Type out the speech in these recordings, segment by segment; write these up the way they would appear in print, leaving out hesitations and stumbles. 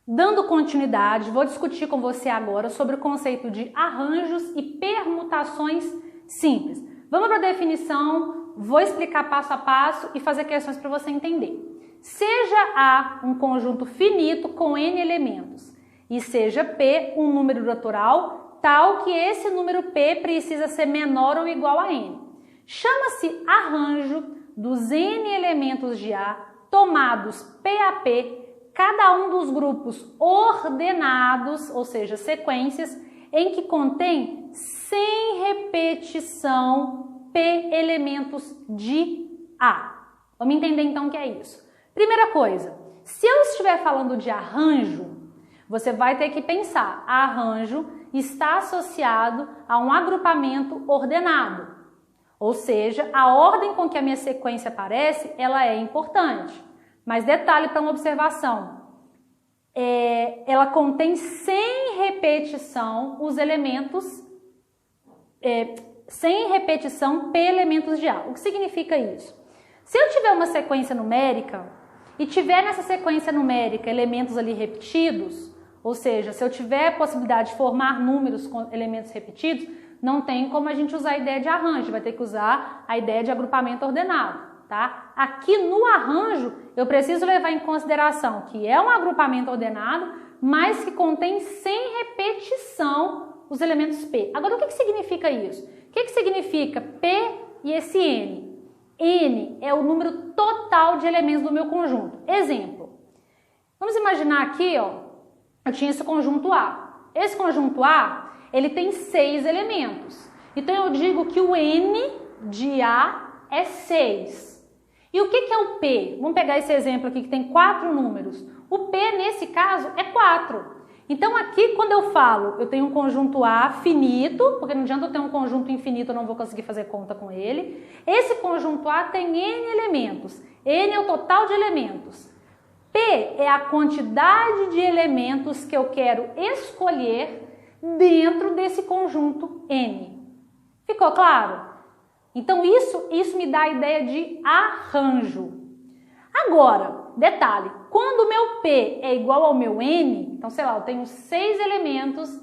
Dando continuidade, vou discutir com você agora sobre o conceito de arranjos e permutações simples. Vamos para a definição, vou explicar passo a passo e fazer questões para você entender. Seja A um conjunto finito com N elementos e seja P um número natural tal que esse número P precisa ser menor ou igual a N. Chama-se arranjo dos N elementos de A tomados P a P, cada um dos grupos ordenados, ou seja, sequências, em que contém sem repetição P elementos de A. Vamos entender então o que é isso. Primeira coisa, se eu estiver falando de arranjo, você vai ter que pensar, arranjo está associado a um agrupamento ordenado. Ou seja, a ordem com que a minha sequência aparece, ela é importante. Mas detalhe para uma observação, ela contém sem repetição os elementos, sem repetição P elementos de A. O que significa isso? Se eu tiver uma sequência numérica e tiver nessa sequência numérica elementos ali repetidos, ou seja, se eu tiver a possibilidade de formar números com elementos repetidos, não tem como a gente usar a ideia de arranjo, vai ter que usar a ideia de agrupamento ordenado, tá? Aqui no arranjo, eu preciso levar em consideração que é um agrupamento ordenado, mas que contém sem repetição os elementos P. Agora, o que significa isso? O que significa P e esse N? N é o número total de elementos do meu conjunto. Exemplo, vamos imaginar aqui, ó, eu tinha esse conjunto A. Esse conjunto A, ele tem 6 elementos. Então, eu digo que o N de A é 6. E o que é o P? Vamos pegar esse exemplo aqui que tem 4 números. O P, nesse caso, é 4. Então, aqui, quando eu falo, eu tenho um conjunto A finito, porque não adianta eu ter um conjunto infinito, eu não vou conseguir fazer conta com ele. Esse conjunto A tem N elementos. N é o total de elementos. P é a quantidade de elementos que eu quero escolher dentro desse conjunto N. Ficou claro? Então, isso me dá a ideia de arranjo. Agora, detalhe, quando o meu P é igual ao meu N, então, sei lá, eu tenho 6 elementos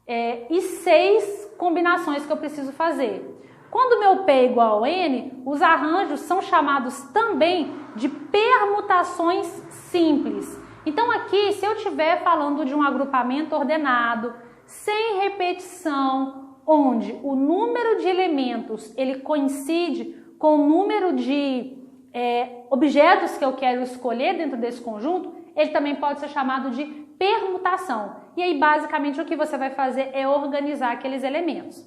e 6 combinações que eu preciso fazer. Quando o meu P é igual ao N, os arranjos são chamados também de permutações simples. Então, aqui, se eu estiver falando de um agrupamento ordenado, sem repetição, onde o número de elementos ele coincide com o número de objetos que eu quero escolher dentro desse conjunto, ele também pode ser chamado de permutação. E aí, basicamente, o que você vai fazer é organizar aqueles elementos.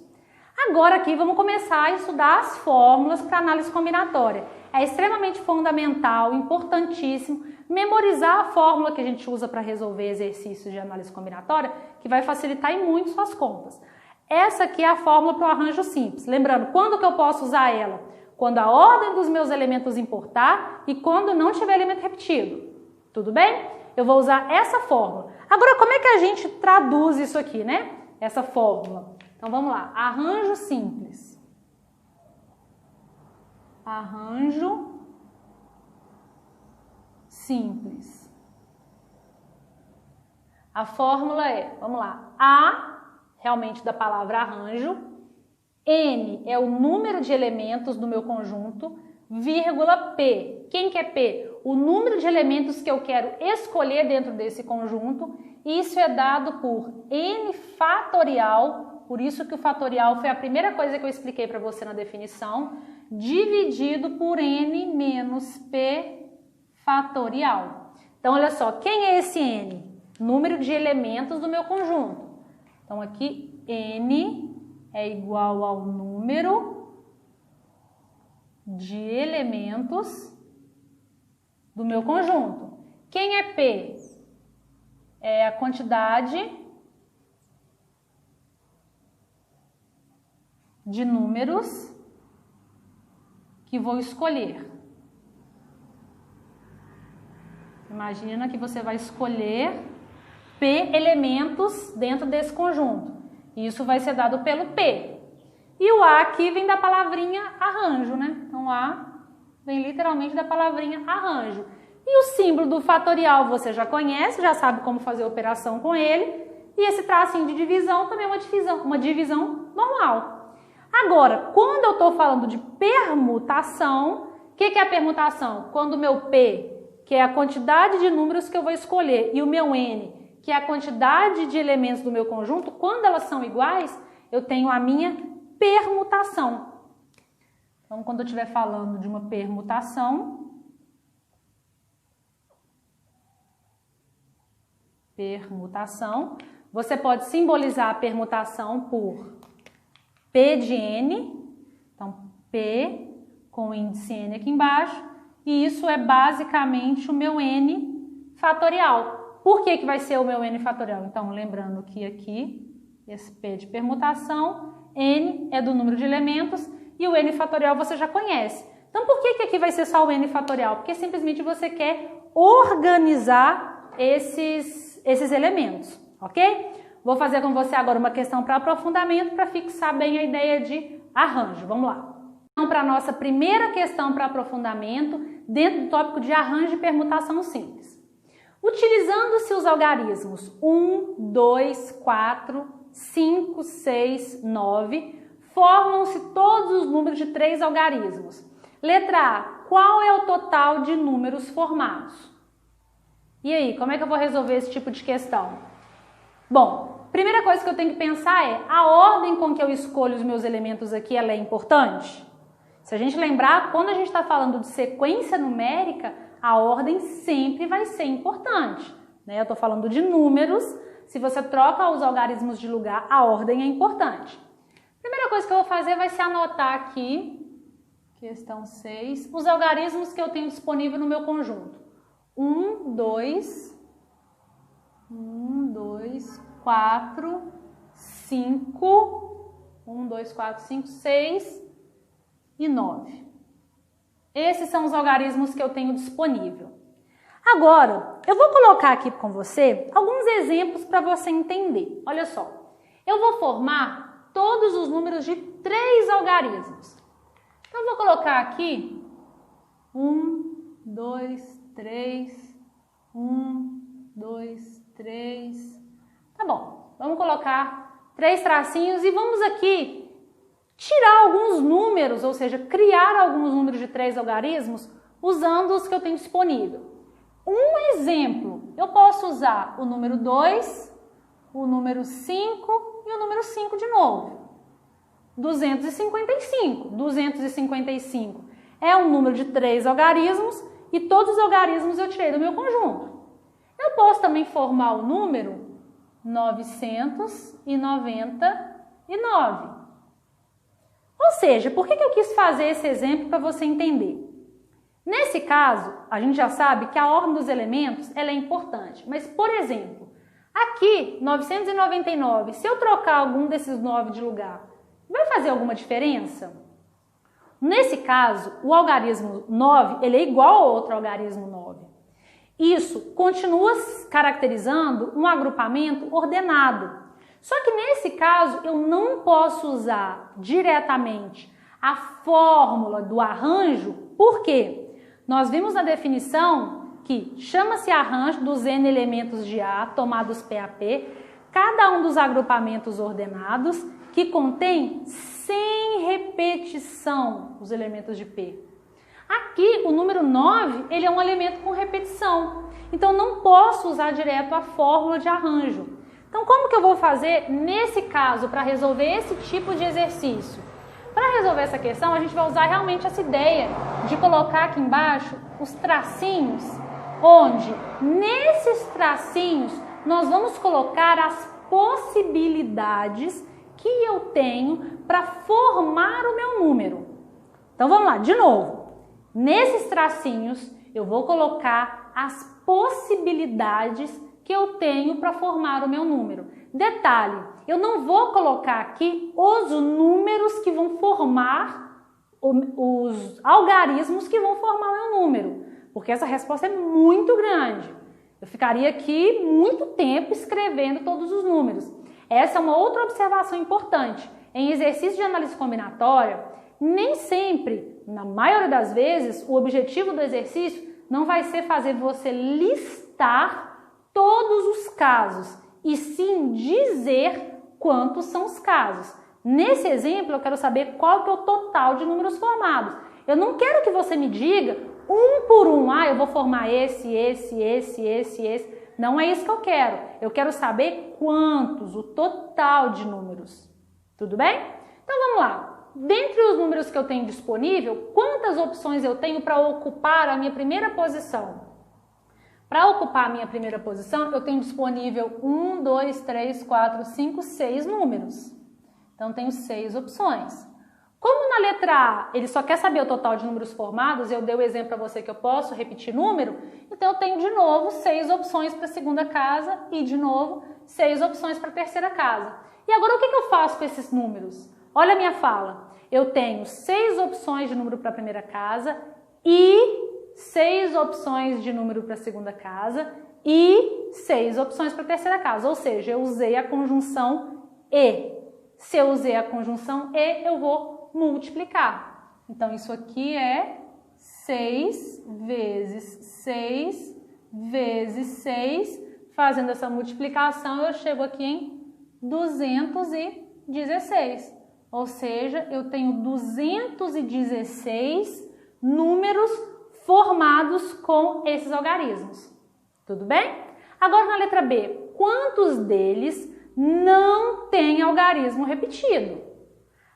Agora aqui vamos começar a estudar as fórmulas para análise combinatória. É extremamente fundamental, importantíssimo, memorizar a fórmula que a gente usa para resolver exercícios de análise combinatória, que vai facilitar em muito suas contas. Essa aqui é a fórmula para o arranjo simples. Lembrando, quando que eu posso usar ela? Quando a ordem dos meus elementos importar e quando não tiver elemento repetido. Tudo bem? Eu vou usar essa fórmula. Agora, como é que a gente traduz isso aqui, né? Essa fórmula. Então, vamos lá. Arranjo simples. Arranjo simples. A fórmula é, vamos lá, A, realmente da palavra arranjo, N é o número de elementos do meu conjunto, vírgula P. Quem que é P? O número de elementos que eu quero escolher dentro desse conjunto. Isso é dado por N fatorial, por isso que o fatorial foi a primeira coisa que eu expliquei para você na definição, dividido por N menos P fatorial. Então, olha só, quem é esse N? Número de elementos do meu conjunto. Então, aqui, N é igual ao número de elementos do meu conjunto. Quem é P? É a quantidade de números que vou escolher. Imagina que você vai escolher P elementos dentro desse conjunto. Isso vai ser dado pelo P. E o A aqui vem da palavrinha arranjo, né? Então, A vem literalmente da palavrinha arranjo. E o símbolo do fatorial você já conhece, já sabe como fazer a operação com ele. E esse tracinho de divisão também é uma divisão normal. Agora, quando eu estou falando de permutação, o que é a permutação? Quando o meu P, que é a quantidade de números que eu vou escolher, e o meu N, que é a quantidade de elementos do meu conjunto, quando elas são iguais, eu tenho a minha permutação. Então, quando eu estiver falando de uma permutação, você pode simbolizar a permutação por P de N, então P com o índice N aqui embaixo, e isso é basicamente o meu N fatorial. Por que vai ser o meu N fatorial? Então, lembrando que aqui, esse P de permutação, N é do número de elementos e o N fatorial você já conhece. Então, por que aqui vai ser só o N fatorial? Porque simplesmente você quer organizar esses elementos, ok? Vou fazer com você agora uma questão para aprofundamento para fixar bem a ideia de arranjo. Vamos lá. Então, para a nossa primeira questão para aprofundamento, dentro do tópico de arranjo e permutação simples. Utilizando-se os algarismos 1, 2, 4, 5, 6, 9, formam-se todos os números de 3 algarismos. Letra A. Qual é o total de números formados? E aí, como é que eu vou resolver esse tipo de questão? Bom, primeira coisa que eu tenho que pensar é, a ordem com que eu escolho os meus elementos aqui, ela é importante? Se a gente lembrar, quando a gente está falando de sequência numérica, a ordem sempre vai ser importante, né? Eu estou falando de números, se você troca os algarismos de lugar, a ordem é importante. Primeira coisa que eu vou fazer vai ser anotar aqui, questão 6, os algarismos que eu tenho disponível no meu conjunto. 1, 2, 4, 5, 1, 2, 4, 5, 6 e 9. Esses são os algarismos que eu tenho disponível. Agora, eu vou colocar aqui com você alguns exemplos para você entender. Olha só, eu vou formar todos os números de 3 algarismos. Então, eu vou colocar aqui 1, 2, 3, 1, 2, 3. Tá bom, vamos colocar 3 tracinhos e vamos aqui tirar alguns números, ou seja, criar alguns números de 3 algarismos usando os que eu tenho disponível. Um exemplo, eu posso usar o número 2, o número 5 e o número 5 de novo. 255. 255 é um número de 3 algarismos e todos os algarismos eu tirei do meu conjunto. Eu posso também formar o número 999. Ou seja, por que eu quis fazer esse exemplo para você entender? Nesse caso, a gente já sabe que a ordem dos elementos ela é importante. Mas, por exemplo, aqui, 999, se eu trocar algum desses 9 de lugar, vai fazer alguma diferença? Nesse caso, o algarismo 9 ele é igual ao outro algarismo 9. Isso continua caracterizando um agrupamento ordenado. Só que nesse caso, eu não posso usar diretamente a fórmula do arranjo, por quê? Nós vimos na definição que chama-se arranjo dos N elementos de A, tomados PAP, cada um dos agrupamentos ordenados, que contém sem repetição os elementos de P. Aqui, o número 9, ele é um elemento com repetição, então não posso usar direto a fórmula de arranjo. Então, como que eu vou fazer nesse caso para resolver esse tipo de exercício? Para resolver essa questão, a gente vai usar realmente essa ideia de colocar aqui embaixo os tracinhos, onde nesses tracinhos nós vamos colocar as possibilidades que eu tenho para formar o meu número. Então, vamos lá, de novo. Nesses tracinhos, eu vou colocar as possibilidades que eu tenho para formar o meu número. Detalhe, eu não vou colocar aqui os números que vão formar, os algarismos que vão formar o meu número, porque essa resposta é muito grande. Eu ficaria aqui muito tempo escrevendo todos os números. Essa é uma outra observação importante. Em exercício de análise combinatória, nem sempre, na maioria das vezes, o objetivo do exercício não vai ser fazer você listar todos os casos, e sim dizer quantos são os casos. Nesse exemplo, eu quero saber qual que é o total de números formados. Eu não quero que você me diga um por um, eu vou formar esse. Não é isso que eu quero. Eu quero saber quantos, o total de números. Tudo bem? Então vamos lá. Dentre os números que eu tenho disponível, quantas opções eu tenho para ocupar a minha primeira posição? Para ocupar a minha primeira posição, eu tenho disponível 1, 2, 3, 4, 5, 6 números. Então, tenho 6 opções. Como na letra A, ele só quer saber o total de números formados, eu dei o exemplo para você que eu posso repetir número, então eu tenho de novo 6 opções para a segunda casa e de novo 6 opções para a terceira casa. E agora o que eu faço com esses números? Olha a minha fala. Eu tenho 6 opções de número para a primeira casa e 6 opções de número para a segunda casa e 6 opções para a terceira casa. Ou seja, eu usei a conjunção e. Se eu usei a conjunção e, eu vou multiplicar. Então, isso aqui é 6 vezes 6 vezes 6. Fazendo essa multiplicação, eu chego aqui em 216. Ou seja, eu tenho 216 números formados com esses algarismos. Tudo bem? Agora, na letra B, quantos deles não tem algarismo repetido?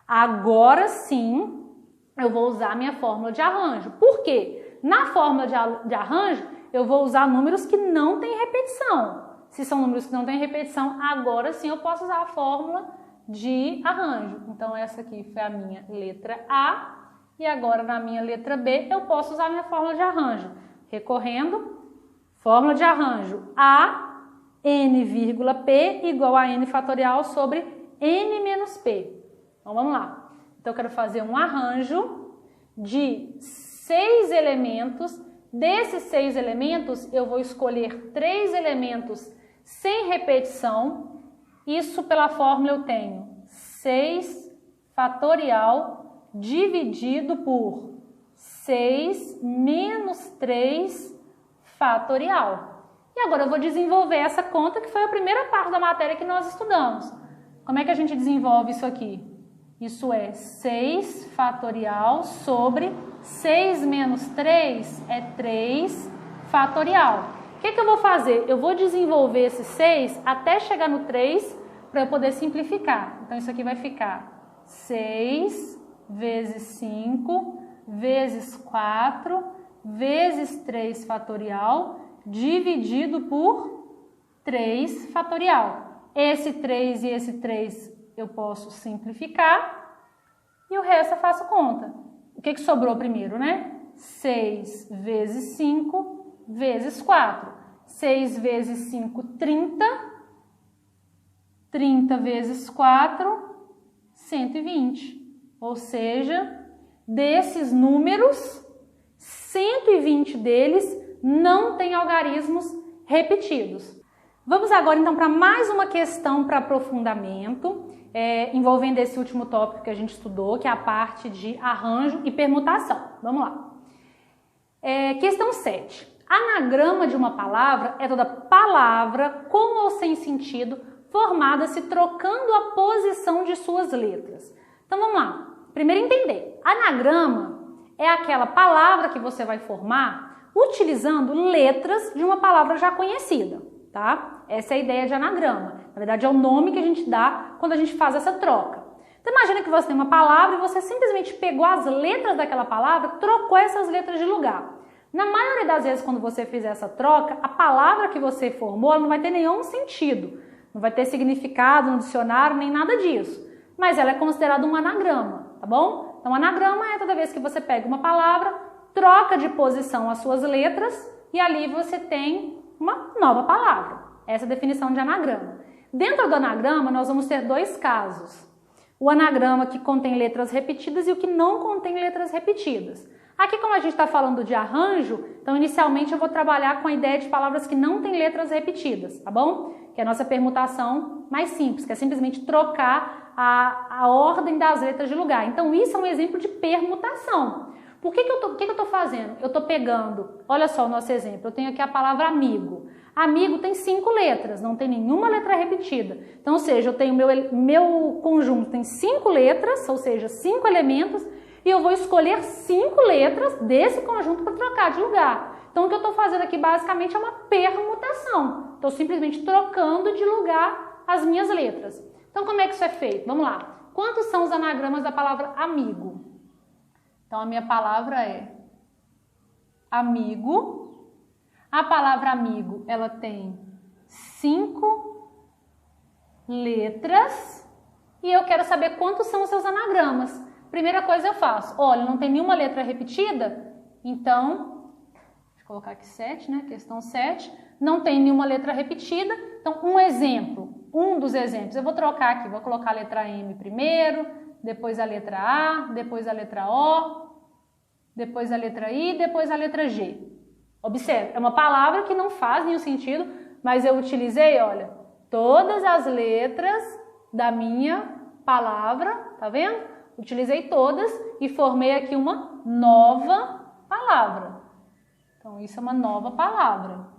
Agora sim, eu vou usar a minha fórmula de arranjo. Por quê? Na fórmula de arranjo, eu vou usar números que não têm repetição. Se são números que não têm repetição, agora sim eu posso usar a fórmula de arranjo. Então, essa aqui foi a minha letra A. E agora, na minha letra B, eu posso usar a minha fórmula de arranjo. Recorrendo, fórmula de arranjo A n, P igual a n fatorial sobre n menos P. Então, vamos lá. Então, eu quero fazer um arranjo de 6 elementos. Desses 6 elementos, eu vou escolher 3 elementos sem repetição. Isso, pela fórmula, eu tenho 6 fatorial dividido por 6 menos 3 fatorial. E agora eu vou desenvolver essa conta, que foi a primeira parte da matéria que nós estudamos. Como é que a gente desenvolve isso aqui? Isso é 6 fatorial sobre 6 menos 3 é 3 fatorial. O que eu vou fazer? Eu vou desenvolver esse 6 até chegar no 3 para eu poder simplificar. Então, isso aqui vai ficar 6 vezes 5 vezes 4 vezes 3 fatorial dividido por 3 fatorial. Esse 3 e esse 3 eu posso simplificar e o resto eu faço conta. O que sobrou primeiro, né? 6 vezes 5 vezes 4. 6 vezes 5, 30. 30 vezes 4, 120. Ou seja, desses números, 120 deles não tem algarismos repetidos. Vamos agora então para mais uma questão para aprofundamento, envolvendo esse último tópico que a gente estudou, que é a parte de arranjo e permutação. Vamos lá. Questão 7. Anagrama de uma palavra é toda palavra com ou sem sentido formada se trocando a posição de suas letras. Então vamos lá. Primeiro entender. Anagrama é aquela palavra que você vai formar utilizando letras de uma palavra já conhecida, tá? Essa é a ideia de anagrama. Na verdade, é o nome que a gente dá quando a gente faz essa troca. Então, imagina que você tem uma palavra e você simplesmente pegou as letras daquela palavra, trocou essas letras de lugar. Na maioria das vezes, quando você fizer essa troca, a palavra que você formou ela não vai ter nenhum sentido. Não vai ter significado no dicionário, nem nada disso. Mas ela é considerada um anagrama, tá bom? Então, anagrama é toda vez que você pega uma palavra, troca de posição as suas letras e ali você tem uma nova palavra. Essa é a definição de anagrama. Dentro do anagrama, nós vamos ter 2 casos. O anagrama que contém letras repetidas e o que não contém letras repetidas. Aqui, como a gente está falando de arranjo, então inicialmente eu vou trabalhar com a ideia de palavras que não têm letras repetidas, tá bom? Que é a nossa permutação mais simples, que é simplesmente trocar a ordem das letras de lugar. Então, isso é um exemplo de permutação. Por que eu estou fazendo? Eu estou pegando, olha só o nosso exemplo, eu tenho aqui a palavra amigo. Amigo tem 5 letras, não tem nenhuma letra repetida. Então, ou seja, eu tenho meu conjunto tem 5 letras, ou seja, 5 elementos, e eu vou escolher 5 letras desse conjunto para trocar de lugar. Então, o que eu estou fazendo aqui basicamente é uma permutação. Estou simplesmente trocando de lugar as minhas letras. Então, como é que isso é feito? Vamos lá. Quantos são os anagramas da palavra amigo? Então, a minha palavra é amigo. A palavra amigo, ela tem 5 letras. E eu quero saber quantos são os seus anagramas. Primeira coisa eu faço. Olha, não tem nenhuma letra repetida. Então, deixa eu colocar aqui 7, né? Questão 7. Não tem nenhuma letra repetida. Então, um dos exemplos. Eu vou trocar aqui. Vou colocar a letra M primeiro, depois a letra A, depois a letra O, depois a letra I, depois a letra G. Observe, é uma palavra que não faz nenhum sentido, mas eu utilizei, olha, todas as letras da minha palavra, tá vendo? Utilizei todas e formei aqui uma nova palavra. Então, isso é uma nova palavra.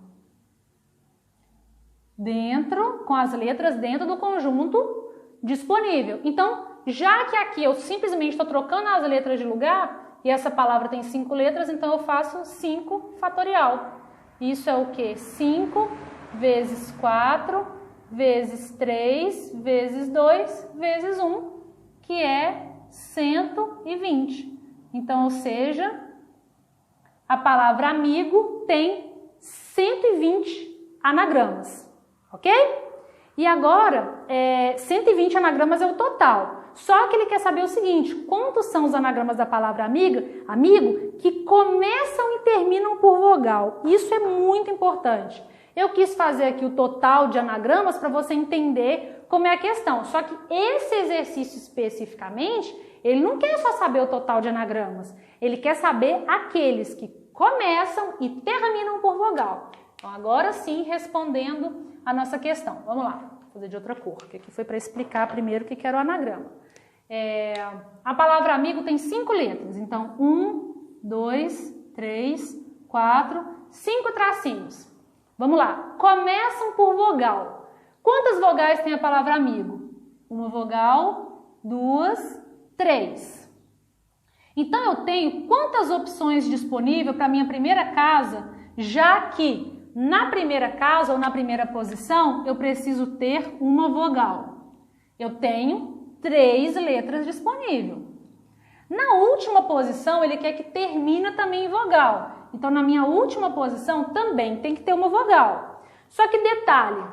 Com as letras dentro do conjunto disponível. Então, já que aqui eu simplesmente estou trocando as letras de lugar, e essa palavra tem 5 letras, então eu faço 5 fatorial. Isso é o quê? 5 vezes 4, vezes 3, vezes 2, vezes 1, que é 120. Então, ou seja, a palavra amigo tem 120 anagramas, ok? E agora, 120 anagramas é o total. Só que ele quer saber o seguinte, quantos são os anagramas da palavra amigo, que começam e terminam por vogal. Isso é muito importante. Eu quis fazer aqui o total de anagramas para você entender como é a questão. Só que esse exercício especificamente, ele não quer só saber o total de anagramas. Ele quer saber aqueles que começam e terminam por vogal. Então, agora sim, respondendo a nossa questão. Vamos lá, vou fazer de outra cor, que aqui foi para explicar primeiro o que era o anagrama. A palavra amigo tem 5 letras, então 1, 2, 3, 4, 5 tracinhos. Vamos lá, começam por vogal. Quantas vogais tem a palavra amigo? Uma vogal, 2, 3. Então eu tenho quantas opções disponíveis para a minha primeira casa, já que na primeira casa ou na primeira posição eu preciso ter uma vogal. Eu tenho 3 letras disponíveis. Na última posição, ele quer que termine também em vogal. Então, na minha última posição, também tem que ter uma vogal. Só que detalhe,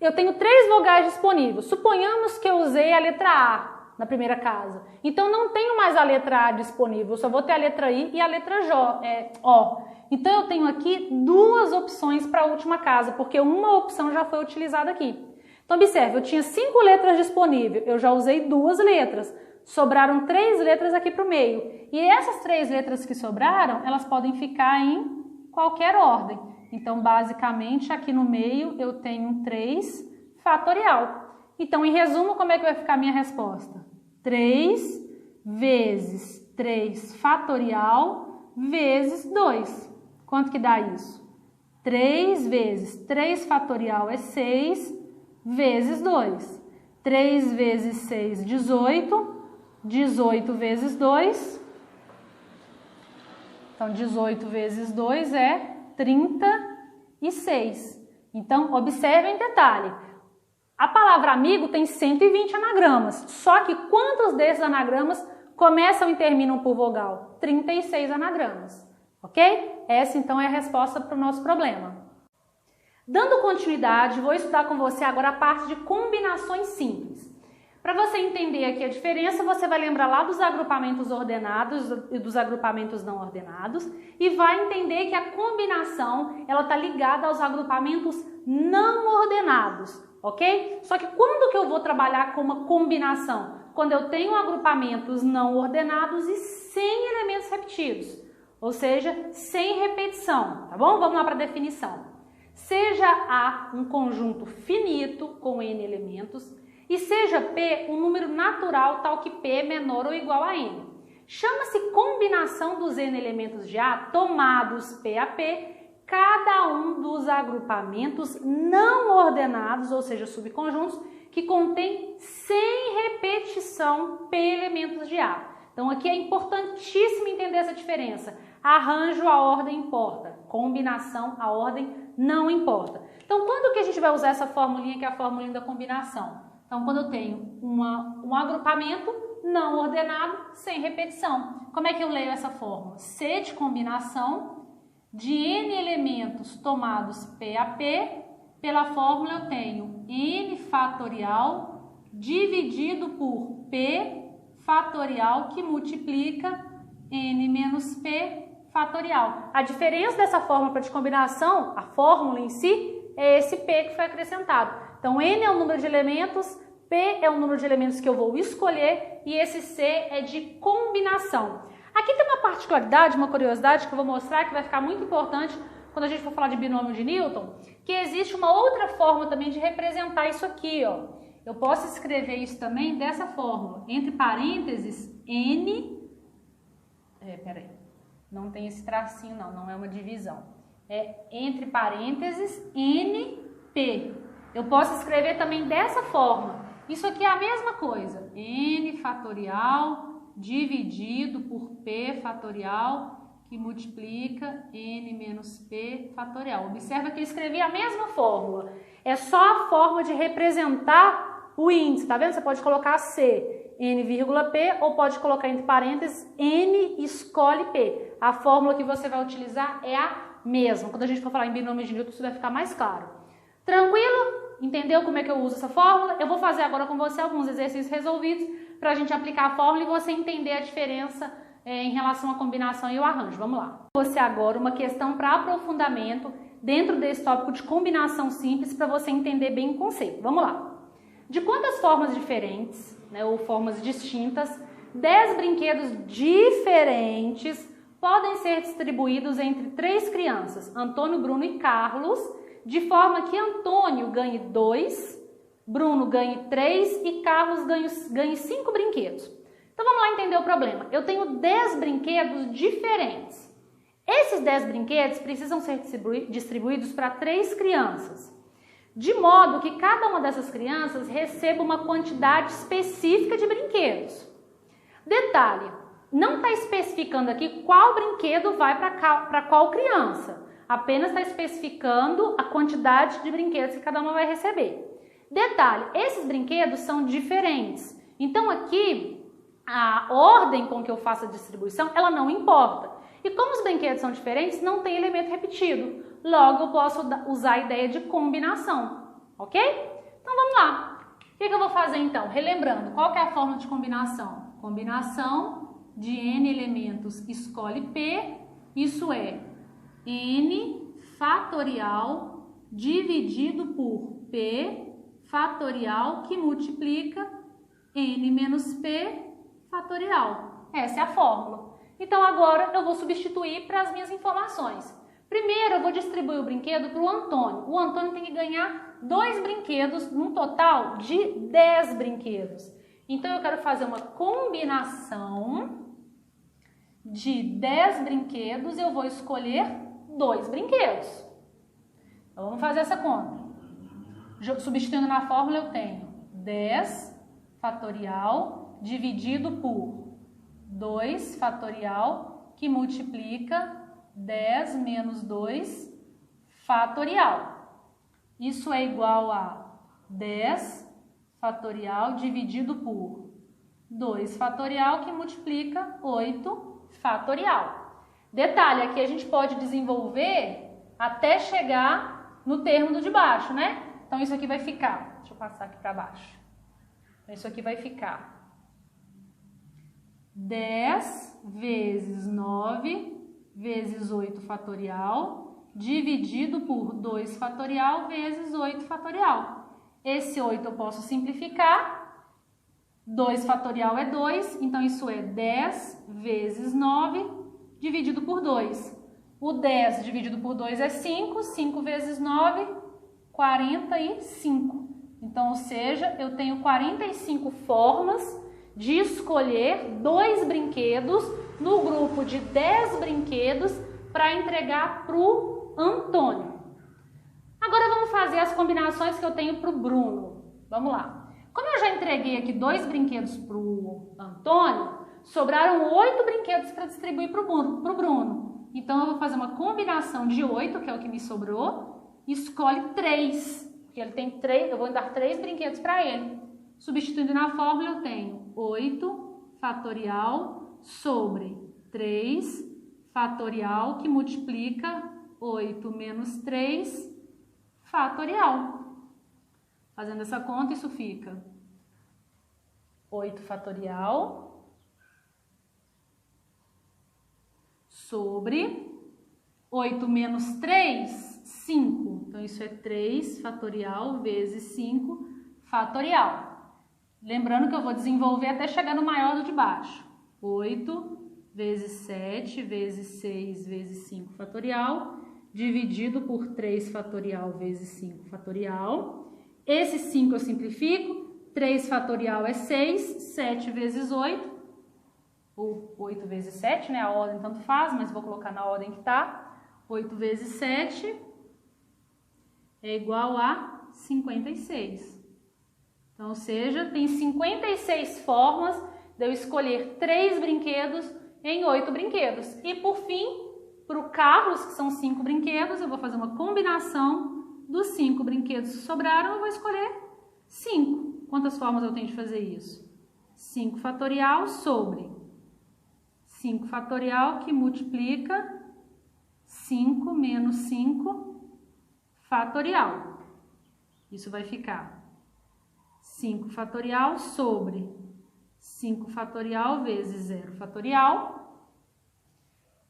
eu tenho 3 vogais disponíveis. Suponhamos que eu usei a letra A na primeira casa. Então, não tenho mais a letra A disponível. Eu só vou ter a letra I e a letra O. Então, eu tenho aqui 2 opções para a última casa, porque uma opção já foi utilizada aqui. Então, observe, eu tinha 5 letras disponíveis, eu já usei 2 letras. Sobraram 3 letras aqui para o meio. E essas 3 letras que sobraram, elas podem ficar em qualquer ordem. Então, basicamente, aqui no meio eu tenho 3 fatorial. Então, em resumo, como é que vai ficar a minha resposta? 3 vezes 3 fatorial vezes 2. Quanto que dá isso? 3 vezes 3 fatorial é 6 vezes 2. 3 vezes 6, 18. 18 vezes 2. Então, 18 vezes 2 é 36. Então, observe em detalhe. A palavra amigo tem 120 anagramas. Só que quantos desses anagramas começam e terminam por vogal? 36 anagramas. Ok? Essa, então, é a resposta para o nosso problema. Dando continuidade, vou estudar com você agora a parte de combinações simples. Para você entender aqui a diferença, você vai lembrar lá dos agrupamentos ordenados e dos agrupamentos não ordenados e vai entender que a combinação ela está ligada aos agrupamentos não ordenados, ok? Só que quando que eu vou trabalhar com uma combinação? Quando eu tenho agrupamentos não ordenados e sem elementos repetidos, ou seja, sem repetição, tá bom? Vamos lá para a definição. Seja A um conjunto finito com N elementos, e seja P um número natural tal que P é menor ou igual a N. Chama-se combinação dos N elementos de A tomados P a P, cada um dos agrupamentos não ordenados, ou seja, subconjuntos, que contém sem repetição P elementos de A. Então aqui é importantíssimo entender essa diferença. Arranjo, a ordem importa. Combinação, a ordem não importa. Então quando que a gente vai usar essa formulinha, que é a formulinha da combinação? Então quando eu tenho um agrupamento não ordenado, sem repetição. Como é que eu leio essa fórmula? C de combinação de N elementos tomados P a P, pela fórmula eu tenho N fatorial dividido por P fatorial, que multiplica N menos P fatorial. A diferença dessa fórmula de combinação, a fórmula em si, é esse P que foi acrescentado. Então, N é o número de elementos, P é o número de elementos que eu vou escolher e esse C é de combinação. Aqui tem uma particularidade, uma curiosidade que eu vou mostrar que vai ficar muito importante quando a gente for falar de binômio de Newton, que existe uma outra forma também de representar isso aqui, ó. Eu posso escrever isso também dessa fórmula, entre parênteses, N... peraí, não tem esse tracinho não é uma divisão. É entre parênteses, NP. Eu posso escrever também dessa forma. Isso aqui é a mesma coisa, N fatorial dividido por P fatorial, que multiplica N menos P fatorial. Observa que eu escrevi a mesma fórmula. É só a forma de representar o índice, tá vendo? Você pode colocar C, N,P, ou pode colocar entre parênteses N escolhe P. A fórmula que você vai utilizar é a mesma. Quando a gente for falar em binômio de Newton, isso vai ficar mais claro. Tranquilo? Entendeu como é que eu uso essa fórmula? Eu vou fazer agora com você alguns exercícios resolvidos para a gente aplicar a fórmula e você entender a diferença em relação à combinação e o arranjo. Vamos lá. Você agora uma questão para aprofundamento dentro desse tópico de combinação simples para você entender bem o conceito. Vamos lá. De quantas formas diferentes, ou formas distintas, 10 brinquedos diferentes podem ser distribuídos entre 3 crianças, Antônio, Bruno e Carlos, de forma que Antônio ganhe 2, Bruno ganhe 3 e Carlos ganhe 5 brinquedos. Então vamos lá entender o problema. Eu tenho 10 brinquedos diferentes. Esses 10 brinquedos precisam ser distribuídos para 3 crianças, de modo que cada uma dessas crianças receba uma quantidade específica de brinquedos. Detalhe, não está especificando aqui qual brinquedo vai para qual criança, apenas está especificando a quantidade de brinquedos que cada uma vai receber. Detalhe, esses brinquedos são diferentes, então aqui a ordem com que eu faço a distribuição, ela não importa. E como os brinquedos são diferentes, não tem elemento repetido. Logo, eu posso usar a ideia de combinação, ok? Então, vamos lá. O que eu vou fazer, então? Relembrando, qual que é a forma de combinação? Combinação de N elementos escolhe P, isso é N fatorial dividido por P fatorial, que multiplica N menos P fatorial. Essa é a fórmula. Então, agora eu vou substituir para as minhas informações. Primeiro, eu vou distribuir o brinquedo para o Antônio. O Antônio tem que ganhar 2 brinquedos, num total de 10 brinquedos. Então, eu quero fazer uma combinação de 10 brinquedos. Eu vou escolher 2 brinquedos. Então, vamos fazer essa conta. Substituindo na fórmula, eu tenho 10 fatorial dividido por 2 fatorial, que multiplica 10 menos 2 fatorial. Isso é igual a 10 fatorial dividido por 2 fatorial, que multiplica 8 fatorial. Detalhe, aqui a gente pode desenvolver até chegar no termo do de baixo, né? Então, isso aqui vai ficar, deixa eu passar aqui para baixo. Então, isso aqui vai ficar 10 vezes 9 vezes 8 fatorial dividido por 2 fatorial vezes 8 fatorial. Esse 8 eu posso simplificar. 2 fatorial é 2, então isso é 10 vezes 9 dividido por 2. O 10 dividido por 2 é 5, 5 vezes 9, 45. Então, ou seja, eu tenho 45 formas de escolher 2 brinquedos no grupo de 10 brinquedos para entregar para o Antônio. Agora vamos fazer as combinações que eu tenho para o Bruno. Vamos lá. Como eu já entreguei aqui 2 brinquedos para o Antônio, sobraram 8 brinquedos para distribuir para o Bruno. Então eu vou fazer uma combinação de 8, que é o que me sobrou, e escolhe 3, porque ele tem 3, eu vou dar 3 brinquedos para ele. Substituindo na fórmula eu tenho 8 fatorial sobre 3 fatorial, que multiplica 8 menos 3 fatorial. Fazendo essa conta, isso fica 8 fatorial sobre 8 menos 3, 5. Então, isso é 3 fatorial vezes 5 fatorial. Lembrando que eu vou desenvolver até chegar no maior do de baixo. 8 vezes 7 vezes 6 vezes 5 fatorial, dividido por 3 fatorial vezes 5 fatorial. Esse 5 eu simplifico, 3 fatorial é 6, 7 vezes 8, ou 8 vezes 7, né? A ordem tanto faz, mas vou colocar na ordem que está. 8 vezes 7 é igual a 56. Então, ou seja, tem 56 formas de eu escolher 3 brinquedos em 8 brinquedos. E por fim, para o Carlos, que são 5 brinquedos, eu vou fazer uma combinação dos 5 brinquedos que sobraram, eu vou escolher 5. Quantas formas eu tenho de fazer isso? 5 fatorial sobre 5 fatorial, que multiplica 5 menos 5 fatorial. Isso vai ficar 5 fatorial sobre 5 fatorial vezes 0 fatorial.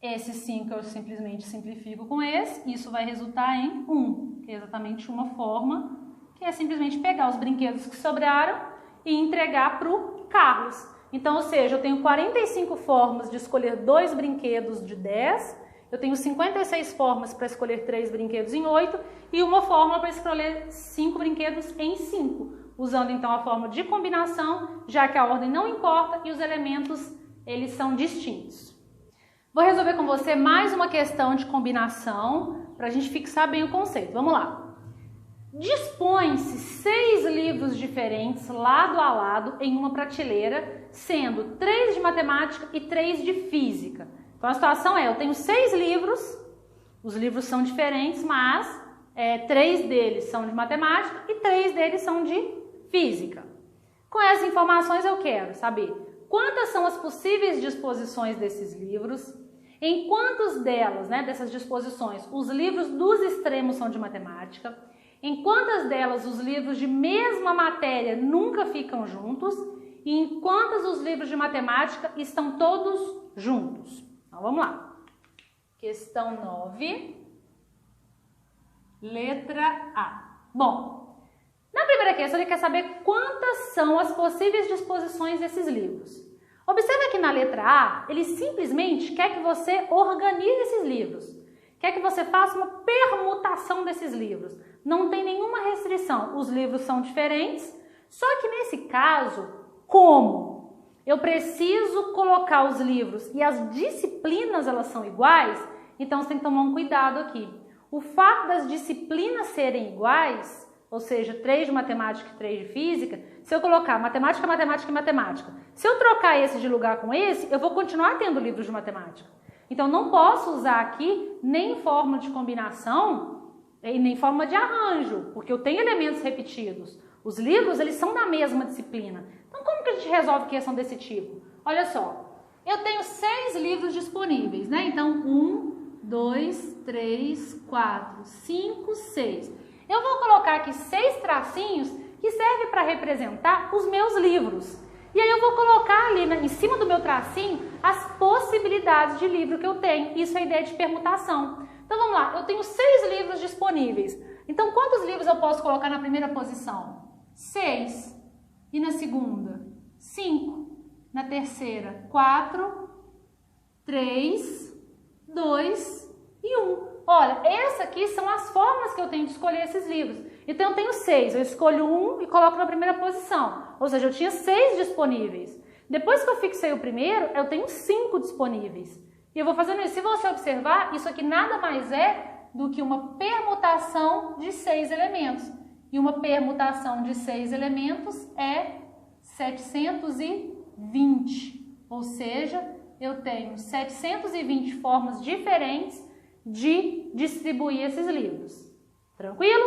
Esse 5 eu simplesmente simplifico com esse, isso vai resultar em 1, que é exatamente uma forma, que é simplesmente pegar os brinquedos que sobraram e entregar para o Carlos. Então, ou seja, eu tenho 45 formas de escolher 2 brinquedos de 10, eu tenho 56 formas para escolher 3 brinquedos em 8 e uma forma para escolher 5 brinquedos em 5, usando então a forma de combinação, já que a ordem não importa e os elementos eles são distintos. Vou resolver com você mais uma questão de combinação para a gente fixar bem o conceito. Vamos lá. Dispõe-se 6 livros diferentes lado a lado em uma prateleira, sendo 3 de matemática e 3 de física. Então a situação é, eu tenho 6 livros, os livros são diferentes, mas 3 deles são de matemática e 3 deles são de física. Com essas informações eu quero saber quantas são as possíveis disposições desses livros, em quantas delas, dessas disposições, os livros dos extremos são de matemática, em quantas delas os livros de mesma matéria nunca ficam juntos e em quantas os livros de matemática estão todos juntos. Então vamos lá. Questão 9, letra A. Bom, na primeira questão ele quer saber quantas são as possíveis disposições desses livros. Observe que na letra A, ele simplesmente quer que você organize esses livros. Quer que você faça uma permutação desses livros. Não tem nenhuma restrição. Os livros são diferentes. Só que nesse caso, como eu preciso colocar os livros e as disciplinas elas são iguais, então você tem que tomar um cuidado aqui. O fato das disciplinas serem iguais, ou seja, 3 de matemática e 3 de física, se eu colocar matemática, matemática e matemática, se eu trocar esse de lugar com esse, eu vou continuar tendo livros de matemática. Então, não posso usar aqui nem forma de combinação e nem forma de arranjo, porque eu tenho elementos repetidos. Os livros, eles são da mesma disciplina. Então, como que a gente resolve questão desse tipo? Olha só, eu tenho 6 livros disponíveis, né? Então, 1, 2, 3, 4, 5, 6. Eu vou colocar aqui 6 tracinhos que servem para representar os meus livros. E aí eu vou colocar ali em cima do meu tracinho as possibilidades de livro que eu tenho. Isso é a ideia de permutação. Então vamos lá, eu tenho 6 livros disponíveis. Então quantos livros eu posso colocar na primeira posição? 6. E na segunda? 5. Na terceira? 4, 3, 2 e 1. Olha, essas aqui são as formas que eu tenho de escolher esses livros. Então eu tenho 6, eu escolho 1 e coloco na primeira posição. Ou seja, eu tinha 6 disponíveis. Depois que eu fixei o primeiro, eu tenho 5 disponíveis. E eu vou fazendo isso. Se você observar, isso aqui nada mais é do que uma permutação de 6 elementos. E uma permutação de 6 elementos é 720. Ou seja, eu tenho 720 formas diferentes de distribuir esses livros. Tranquilo?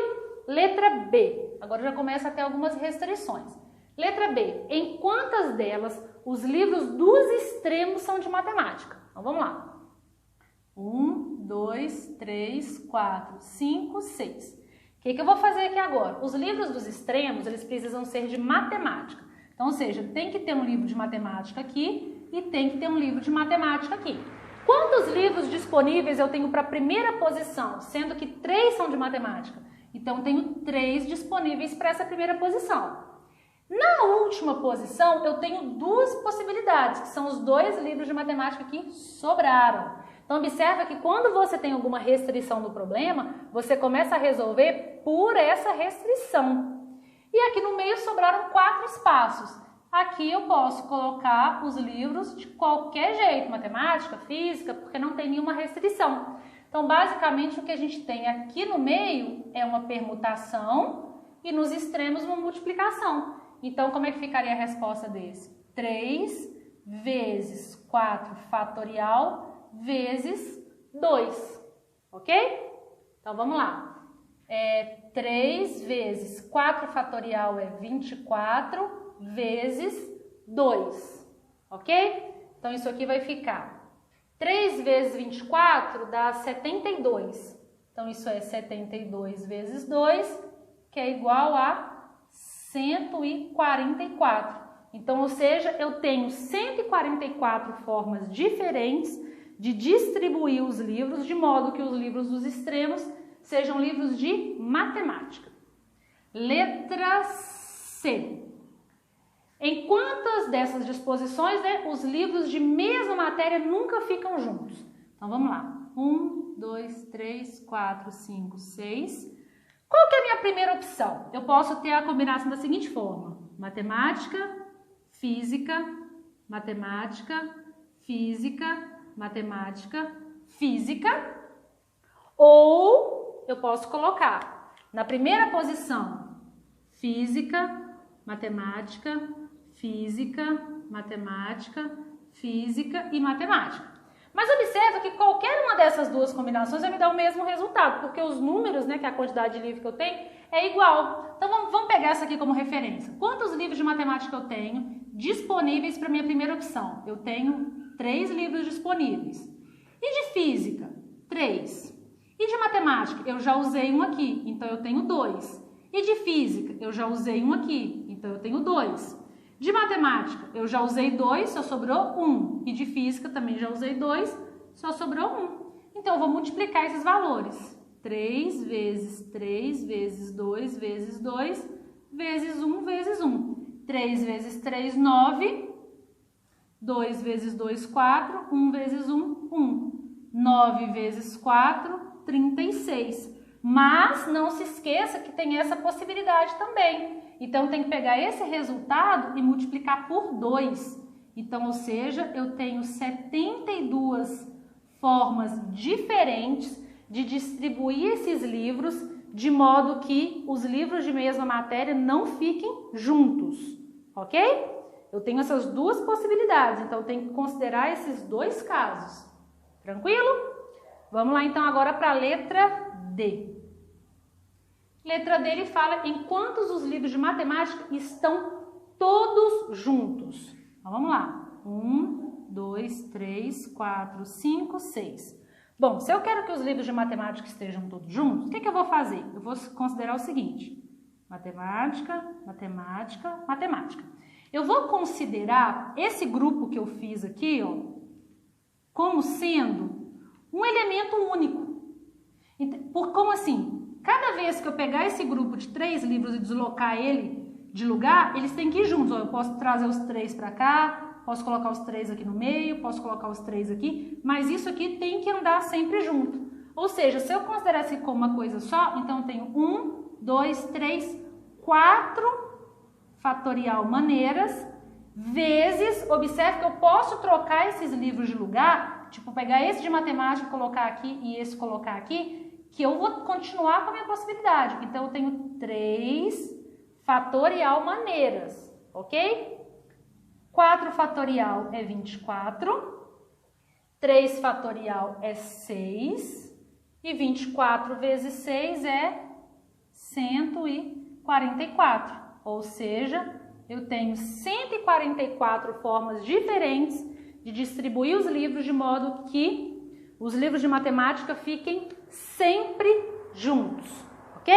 Letra B. Agora já começa a ter algumas restrições. Letra B. Em quantas delas os livros dos extremos são de matemática? Então vamos lá. 1, 2, 3, 4, 5, 6. O que eu vou fazer aqui agora? Os livros dos extremos, eles precisam ser de matemática. Então, ou seja, tem que ter um livro de matemática aqui e tem que ter um livro de matemática aqui. Quantos livros disponíveis eu tenho para a primeira posição? Sendo que 3 são de matemática. Então, eu tenho 3 disponíveis para essa primeira posição. Na última posição, eu tenho 2 possibilidades, que são os 2 livros de matemática que sobraram. Então, observa que quando você tem alguma restrição do problema, você começa a resolver por essa restrição. E aqui no meio sobraram 4 espaços. Aqui eu posso colocar os livros de qualquer jeito, matemática, física, porque não tem nenhuma restrição. Então, basicamente, o que a gente tem aqui no meio é uma permutação e nos extremos uma multiplicação. Então, como é que ficaria a resposta desse? 3 vezes 4 fatorial vezes 2, ok? Então, vamos lá. 3 vezes 4 fatorial é 24 vezes 2, ok? Então, isso aqui vai ficar 3 vezes 24 dá 72. Então, isso é 72 vezes 2, que é igual a 144. Então, ou seja, eu tenho 144 formas diferentes de distribuir os livros, de modo que os livros dos extremos sejam livros de matemática. Letra C. Em quantas dessas disposições, né, os livros de mesma matéria nunca ficam juntos? Então, vamos lá. 1, 2, 3, 4, 5, 6... Qual que é a minha primeira opção? Eu posso ter a combinação da seguinte forma: matemática, física, matemática, física, matemática, física. Ou eu posso colocar na primeira posição física, matemática, física, matemática, física e matemática. Mas observa que qualquer uma dessas 2 combinações vai me dar o mesmo resultado, porque os números, né, que é a quantidade de livros que eu tenho, é igual. Então vamos pegar essa aqui como referência. Quantos livros de matemática eu tenho disponíveis para a minha primeira opção? Eu tenho 3 livros disponíveis. E de física? 3. E de matemática? Eu já usei um aqui, então eu tenho 2. E de física? Eu já usei um aqui, então eu tenho 2. De matemática, eu já usei 2, só sobrou 1. E de física também já usei 2, só sobrou 1. Então, eu vou multiplicar esses valores. 3 vezes 3 vezes 2 vezes 2 vezes 1 vezes 1. 3 vezes 3, 9. 2 vezes 2, 4. 1 vezes 1, 1. 9 vezes 4, 36. Mas não se esqueça que tem essa possibilidade também. Então, tem que pegar esse resultado e multiplicar por 2. Então, ou seja, eu tenho 72 formas diferentes de distribuir esses livros, de modo que os livros de mesma matéria não fiquem juntos, ok? Eu tenho essas 2 possibilidades, então eu tenho que considerar esses 2 casos. Tranquilo? Vamos lá, então, agora para a letra D. Letra D, ele fala em quantos os livros de matemática estão todos juntos. Então, vamos lá. 1, 2, 3, 4, 5, 6. Bom, se eu quero que os livros de matemática estejam todos juntos, o que eu vou fazer? Eu vou considerar o seguinte: matemática, matemática, matemática. Eu vou considerar esse grupo que eu fiz aqui, ó, como sendo um elemento único. Como assim? Cada vez que eu pegar esse grupo de 3 livros e deslocar ele de lugar, eles têm que ir juntos. Ó, eu posso trazer os 3 para cá, posso colocar os 3 aqui no meio, posso colocar os 3 aqui, mas isso aqui tem que andar sempre junto. Ou seja, se eu considerar isso como uma coisa só, então eu tenho 1, 2, 3, 4 fatorial maneiras vezes, observe que eu posso trocar esses livros de lugar, tipo pegar esse de matemática, colocar aqui e esse colocar aqui, que eu vou continuar com a minha possibilidade. Então, eu tenho 3 fatorial maneiras, ok? 4 fatorial é 24, 3 fatorial é 6 e 24 vezes 6 é 144, ou seja, eu tenho 144 formas diferentes de distribuir os livros de modo que os livros de matemática fiquem sempre juntos, ok?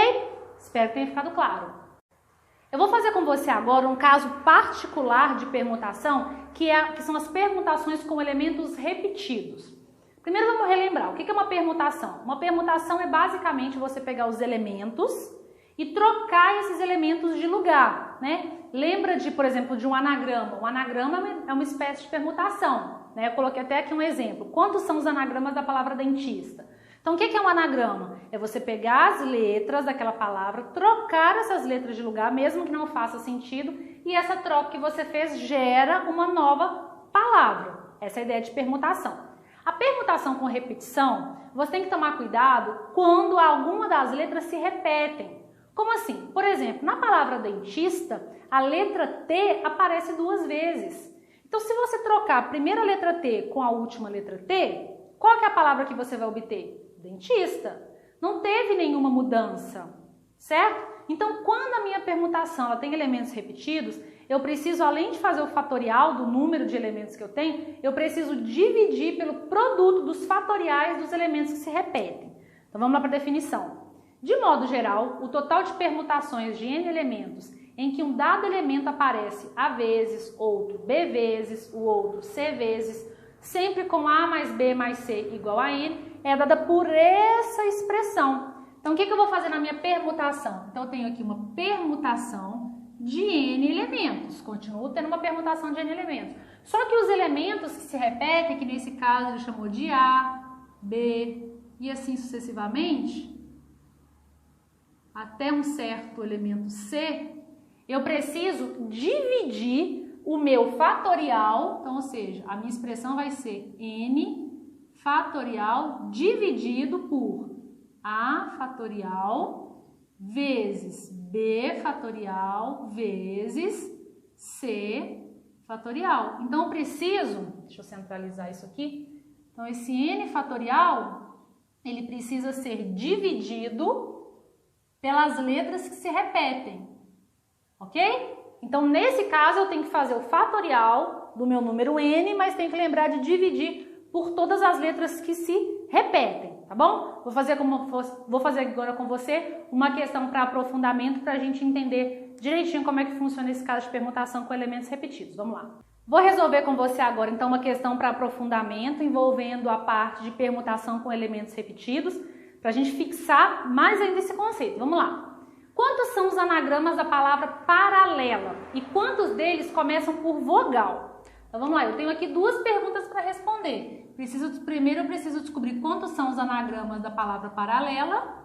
Espero que tenha ficado claro. Eu vou fazer com você agora um caso particular de permutação, que são as permutações com elementos repetidos. Primeiro vamos relembrar, o que é uma permutação? Uma permutação é basicamente você pegar os elementos e trocar esses elementos de lugar, né? Lembra de, por exemplo, de um anagrama. Um anagrama é uma espécie de permutação, né? Eu coloquei até aqui um exemplo. Quantos são os anagramas da palavra dentista? Então, o que é um anagrama? É você pegar as letras daquela palavra, trocar essas letras de lugar, mesmo que não faça sentido, e essa troca que você fez gera uma nova palavra. Essa é a ideia de permutação. A permutação com repetição, você tem que tomar cuidado quando alguma das letras se repetem. Como assim? Por exemplo, na palavra dentista, a letra T aparece 2 vezes. Então, se você trocar a primeira letra T com a última letra T, qual que é a palavra que você vai obter? Dentista. Não teve nenhuma mudança, certo? Então, quando a minha permutação ela tem elementos repetidos, eu preciso, além de fazer o fatorial do número de elementos que eu tenho, eu preciso dividir pelo produto dos fatoriais dos elementos que se repetem. Então, vamos lá para a definição. De modo geral, o total de permutações de n elementos em que um dado elemento aparece A vezes, outro B vezes, o outro C vezes, sempre com A mais B mais C igual a N, é dada por essa expressão. Então, o que eu vou fazer na minha permutação? Então, eu tenho aqui uma permutação de n elementos. Continuo tendo uma permutação de n elementos. Só que os elementos que se repetem, que nesse caso ele chamou de A, B e assim sucessivamente, até um certo elemento C, eu preciso dividir o meu fatorial, então, ou seja, a minha expressão vai ser n fatorial dividido por A fatorial vezes B fatorial vezes C fatorial. Então, eu preciso, deixa eu centralizar isso aqui, então esse n fatorial, ele precisa ser dividido pelas letras que se repetem, ok? Então, nesse caso, eu tenho que fazer o fatorial do meu número n, mas tenho que lembrar de dividir por todas as letras que se repetem, tá bom? Vou fazer agora com você uma questão para aprofundamento para a gente entender direitinho como é que funciona esse caso de permutação com elementos repetidos. Vamos lá. Vou resolver com você agora, então, uma questão para aprofundamento envolvendo a parte de permutação com elementos repetidos, para a gente fixar mais ainda esse conceito. Vamos lá. Quantos são os anagramas da palavra paralela? E quantos deles começam por vogal? Então vamos lá, eu tenho aqui 2 perguntas para responder. Primeiro eu preciso descobrir quantos são os anagramas da palavra paralela.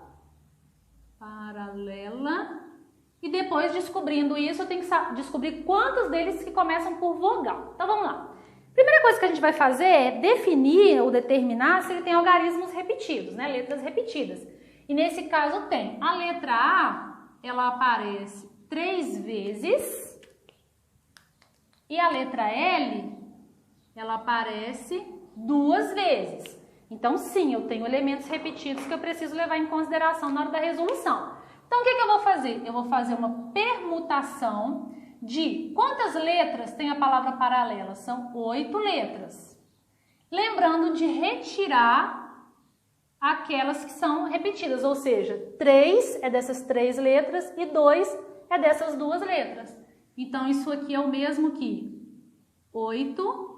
E depois, descobrindo isso, eu tenho que descobrir quantos deles que começam por vogal. Então vamos lá. Primeira coisa que a gente vai fazer é definir ou determinar se ele tem algarismos repetidos, né? Letras repetidas. E nesse caso tem. A letra A, ela aparece 3 vezes. E a letra L, ela aparece 2 vezes. Então, sim, eu tenho elementos repetidos que eu preciso levar em consideração na hora da resolução. Então, o que eu vou fazer? Eu vou fazer uma permutação de quantas letras tem a palavra paralela? São 8 letras. Lembrando de retirar aquelas que são repetidas, ou seja, 3 é dessas 3 letras e 2 é dessas 2 letras. Então, isso aqui é o mesmo que 8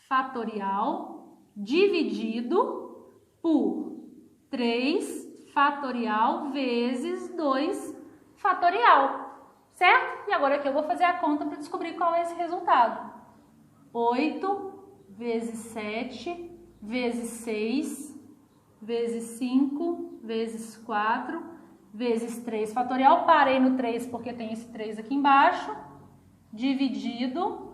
fatorial dividido por 3 fatorial vezes 2 fatorial. Certo? E agora aqui eu vou fazer a conta para descobrir qual é esse resultado. 8 vezes 7 vezes 6 vezes 5 vezes 4 vezes 3 fatorial. Parei no 3 porque tem esse 3 aqui embaixo. dividido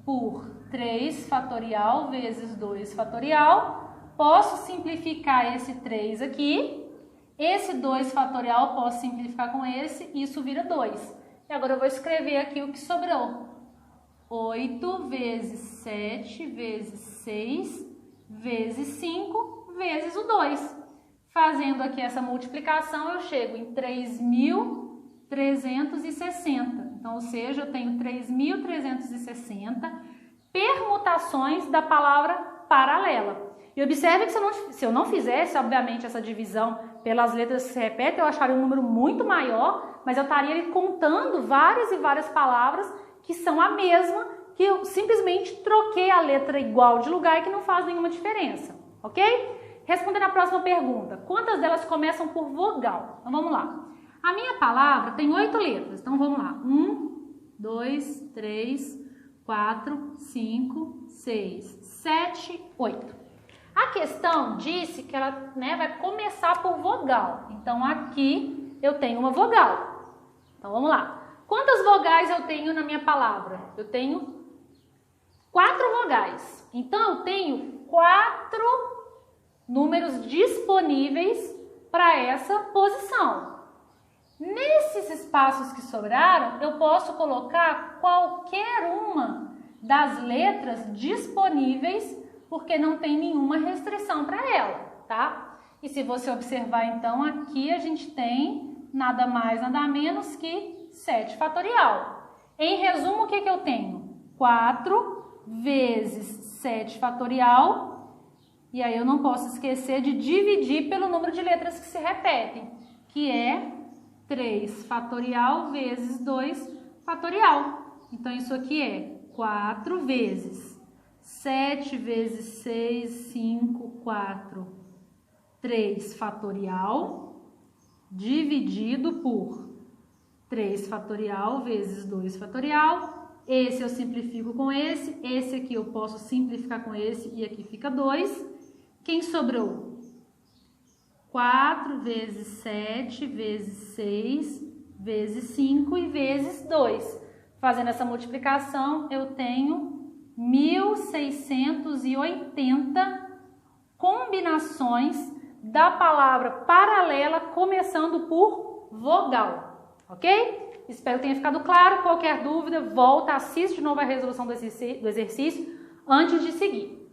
por 3 fatorial vezes 2 fatorial. Posso simplificar esse 3 aqui. Esse 2 fatorial posso simplificar com esse, isso vira 2. E agora eu vou escrever aqui o que sobrou. 8 vezes 7 vezes 6 vezes 5 vezes o 2. Fazendo aqui essa multiplicação, eu chego em 3.360. Então, ou seja, eu tenho 3.360 permutações da palavra paralela. E observe que se eu não fizesse, obviamente, essa divisão pelas letras que se repetem, eu acharia um número muito maior, mas eu estaria ali contando várias e várias palavras que são a mesma, que eu simplesmente troquei a letra igual de lugar e que não faz nenhuma diferença, ok? Respondendo a próxima pergunta, quantas delas começam por vogal? Então vamos lá. A minha palavra tem 8 letras, então vamos lá. 1, 2, 3, 4, 5, 6, 7, 8. A questão disse que ela vai começar por vogal. Então, aqui eu tenho uma vogal. Então, vamos lá. Quantas vogais eu tenho na minha palavra? Eu tenho 4 vogais. Então, eu tenho 4 números disponíveis para essa posição. Nesses espaços que sobraram, eu posso colocar qualquer uma das letras disponíveis, porque não tem nenhuma restrição para ela, tá? E se você observar, então, aqui a gente tem nada mais, nada menos que 7 fatorial. Em resumo, o que eu tenho? 4 vezes 7 fatorial, e aí eu não posso esquecer de dividir pelo número de letras que se repetem, que é 3 fatorial vezes 2 fatorial. Então, isso aqui é 4 vezes 7 vezes 6, 5, 4, 3 fatorial, dividido por 3 fatorial vezes 2 fatorial. Esse eu simplifico com esse aqui eu posso simplificar com esse, e aqui fica 2. Quem sobrou? 4 vezes 7 vezes 6 vezes 5 e vezes 2. Fazendo essa multiplicação, eu tenho 1.680 combinações da palavra paralela começando por vogal, ok? Espero que tenha ficado claro. Qualquer dúvida, volta, assiste de novo a resolução do exercício antes de seguir.